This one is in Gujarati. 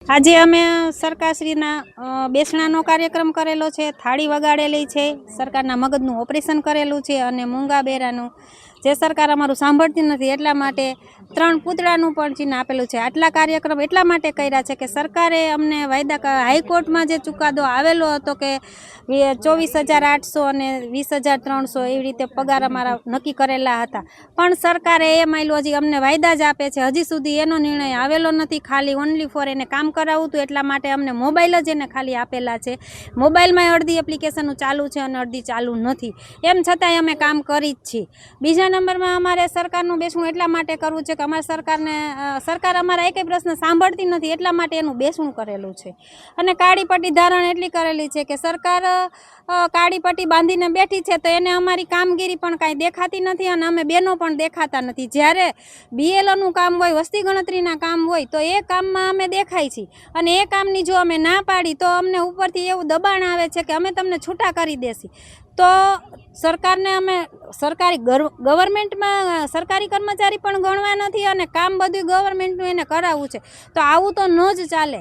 આજે અમે સરકારશ્રીના બેસણાનો કાર્યક્રમ કરેલો છે, થાળી વગાડેલી છે, સરકારના મગજનું ઓપરેશન કરેલું છે અને મૂંગા બેરાનું જે સરકાર અમારું સાંભળતી નથી એટલા માટે 3 પૂતળાનું પણ ચિહ્ન આપેલું છે। આટલા કાર્યક્રમ એટલા માટે કર્યા છે કે સરકારે અમને વાયદા હાઈકોર્ટમાં જે ચુકાદો આવેલો હતો કે 24,800 અને 20,300 એવી રીતે પગાર અમારા નક્કી કરેલા હતા, પણ સરકારે એ માયલું હજી અમને વાયદા જ આપે છે, હજી સુધી એનો નિર્ણય આવેલો નથી। ખાલી ઓનલી ફોર એને કામ કરાવવું હતું એટલા માટે અમને મોબાઈલ જ એને ખાલી આપેલા છે। મોબાઈલમાં અડધી એપ્લિકેશનો ચાલુ છે અને અડધી ચાલુ નથી, એમ છતાંય અમે કામ કરી જ છીએ। બીજા નંબરમાં અમારે સરકારનું બેસણું એટલા માટે કરવું છે કે અમારી સરકાર અમારા એકેય પ્રશ્ન સાંભળતી નથી એટલા માટે એનું બેસણું કરેલું છે। અને કાળી પટ્ટી ધારણ એટલી કરેલી છે કે સરકાર કાળી પટ્ટી બાંધીને બેઠી છે તો એને અમારી કામગીરી પણ કાંઈ દેખાતી નથી અને અમે બહેનો પણ દેખાતા નથી। જ્યારે BLOનું કામ હોય, વસ્તી ગણતરીના કામ હોય તો એ કામમાં અમે દેખાય છીએ અને એ કામની જો અમે ના પાડી તો અમને ઉપરથી એવું દબાણ આવે છે કે અમે તમને છૂટા કરી દેશી। તો સરકારને અમે સરકારી ગવર્મેન્ટમાં સરકારી કર્મચારી પણ ગણવા નથી અને કામ બધું ગવર્મેન્ટનું એને કરાવવું છે, તો આવું તો ન જ ચાલે।